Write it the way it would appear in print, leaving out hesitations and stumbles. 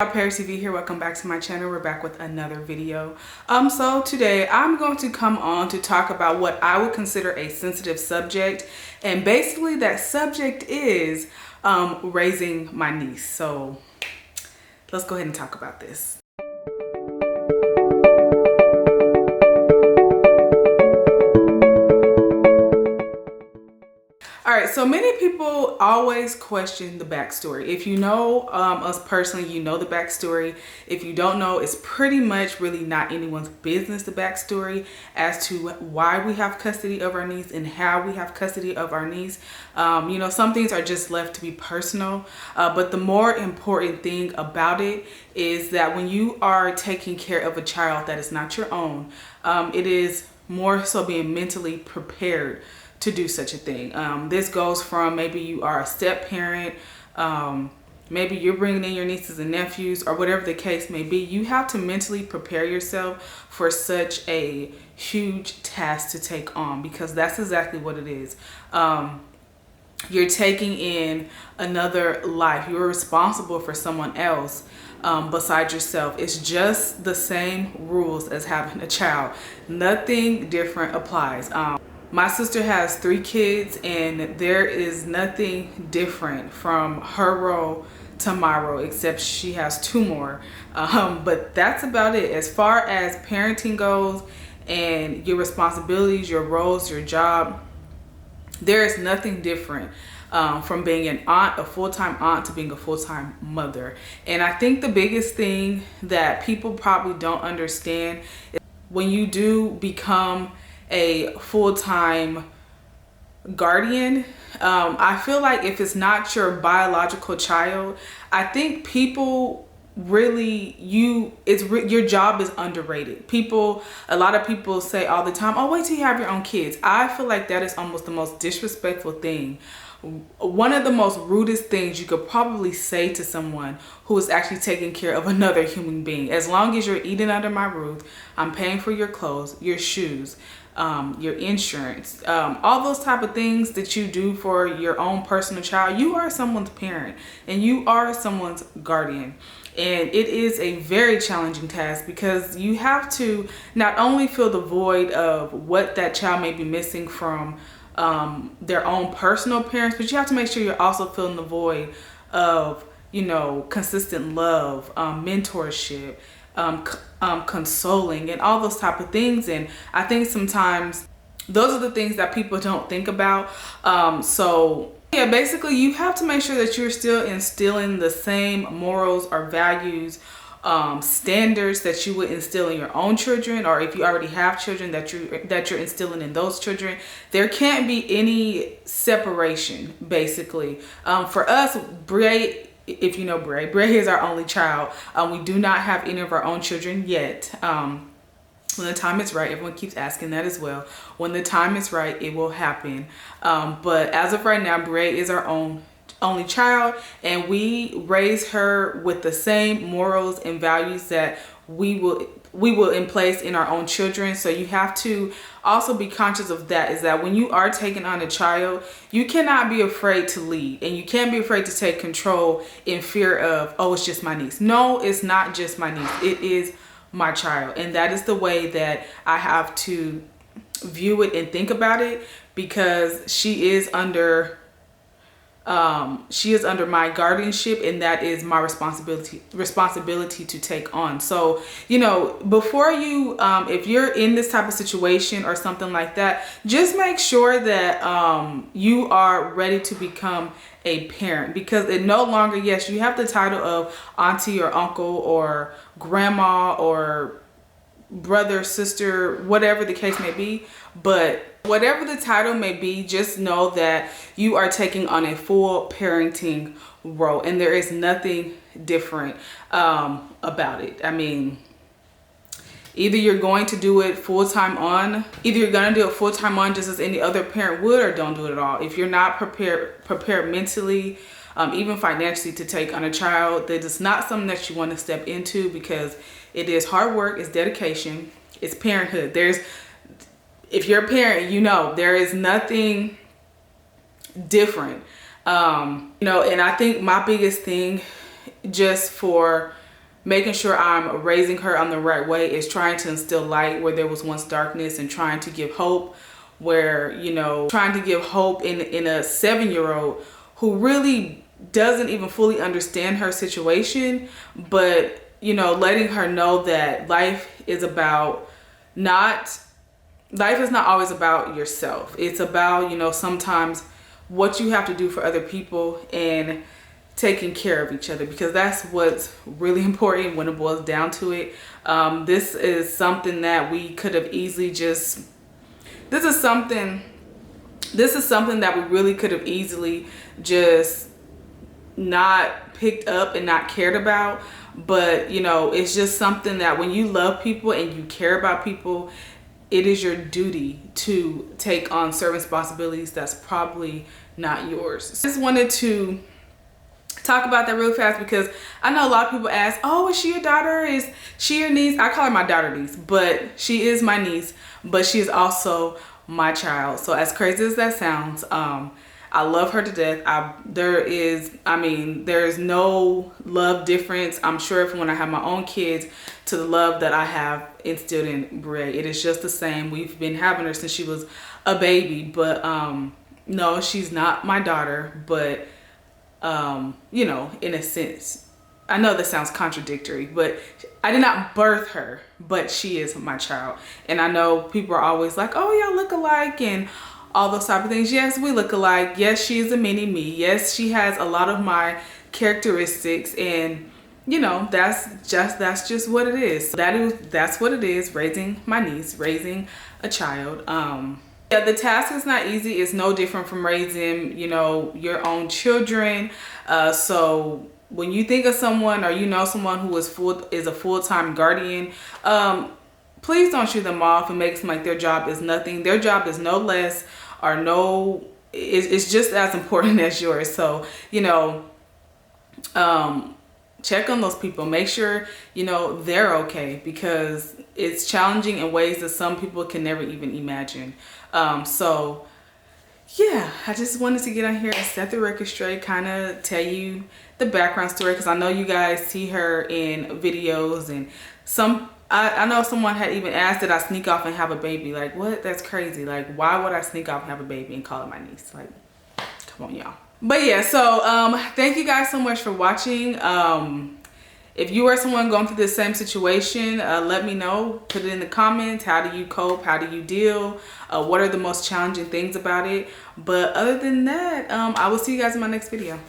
IG-Iamparistv here. Welcome back to my channel. We're back with another video. So today I'm going to come on to talk about what I would consider a sensitive subject, and basically that subject is raising my niece. So let's go ahead and talk about this. All right, so many people always question the backstory. If you know us personally, you know the backstory. If you don't know, it's pretty much really not anyone's business, the backstory as to why we have custody of our niece and how we have custody of our niece. Some things are just left to be personal, but the more important thing about it is that when you are taking care of a child that is not your own, it is more so being mentally prepared to do such a thing. This goes from maybe you are a step parent, maybe you're bringing in your nieces and nephews, or whatever the case may be. You have to mentally prepare yourself for such a huge task to take on, because that's exactly what it is. You're taking in another life. You're responsible for someone else besides yourself. It's just the same rules as having a child. Nothing different applies. My sister has 3 kids, and there is nothing different from her role to my role, except she has 2 more. But that's about it. As far as parenting goes and your responsibilities, your roles, your job, there is nothing different from being an aunt, a full-time aunt, to being a full-time mother. And I think the biggest thing that people probably don't understand is when you do become a full-time guardian, I feel like if it's not your biological child, I think people really, your job is underrated. A lot of people say all the time, oh, wait till you have your own kids. I feel like that is almost the most disrespectful thing. One of the most rudest things you could probably say to someone who is actually taking care of another human being. As long as you're eating under my roof, I'm paying for your clothes, your shoes, your insurance, all those type of things that you do for your own personal child, you are someone's parent and you are someone's guardian. And it is a very challenging task, because you have to not only fill the void of what that child may be missing from their own personal parents, but you have to make sure you're also filling the void of, consistent love, mentorship, consoling, and all those type of things. And I think sometimes those are the things that people don't think about. So yeah, basically you have to make sure that you're still instilling the same morals or values, standards that you would instill in your own children, or if you already have children that you're instilling in those children. There can't be any separation, basically. For us, Bray, if you know Bray is our only child. We do not have any of our own children yet. When the time is right, everyone keeps asking that as well. When the time is right, it will happen. But as of right now, Bray is our only child, and we raise her with the same morals and values that we will in place in our own children. So you have to also be conscious of that, is that when you are taking on a child, you cannot be afraid to lead, and you can't be afraid to take control in fear of, oh, it's just my niece. No, it's not just my niece. It is my child. And that is the way that I have to view it and think about it, because she is under my guardianship, and that is my responsibility to take on. So, before you, if you're in this type of situation or something like that, just make sure that you are ready to become a parent, because it no longer, yes, you have the title of auntie or uncle or grandma or brother, sister, whatever the case may be, but whatever the title may be, just know that you are taking on a full parenting role, and there is nothing different about it. I mean, either you're going to do it full-time on, just as any other parent would, or don't do it at all. If you're not prepared mentally, even financially, to take on a child, that is not something that you want to step into, because it is hard work, it's dedication, it's parenthood. If you're a parent, there is nothing different. And I think my biggest thing, just for making sure I'm raising her on the right way is trying to instill light where there was once darkness, and trying to give hope where, you know, trying to give hope in a 7-year-old who really doesn't even fully understand her situation, but, you know, letting her know that life is not always about yourself. It's about, you know, sometimes what you have to do for other people and taking care of each other, because that's what's really important when it boils down to it. This is something that we could have easily just, this is something that we really could have easily just not picked up and not cared about. But, you know, it's just something that when you love people and you care about people, it is your duty to take on certain responsibilities that's probably not yours. I just wanted to talk about that real fast because I know a lot of people ask, oh, is she your daughter? Is she your niece? I call her my daughter niece, but she is my niece, but she is also my child. So as crazy as that sounds, I love her to death. There is no love difference, I'm sure, from when I have my own kids to the love that I have instilled in Bray. It is just the same. We've been having her since she was a baby, but no, she's not my daughter, but you know, in a sense, I know that sounds contradictory, but I did not birth her, but she is my child. And I know people are always like, oh, y'all look alike and all those type of things. Yes, we look alike. Yes, she is a mini me. Yes, she has a lot of my characteristics, and you know, that's just what it is. That's what it is, raising my niece, raising a child. Yeah, the task is not easy. It's no different from raising, you know, your own children. So when you think of someone, or you know someone who is a full-time guardian, please don't shoot them off and make it seem like their job is nothing. Their job is no less or no, it's just as important as yours. So, you know, check on those people. Make sure, you know, they're okay, because it's challenging in ways that some people can never even imagine. So yeah, I just wanted to get on here and set the record straight, kind of tell you the background story, because I know you guys see her in videos, and I know someone had even asked, did I sneak off and have a baby? Like, what? That's crazy. Like, why would I sneak off and have a baby and call it my niece? Like, come on, y'all. But yeah, so thank you guys so much for watching. If you or someone going through the same situation, let me know. Put it in the comments. How do you cope? How do you deal? What are the most challenging things about it? But other than that, I will see you guys in my next video.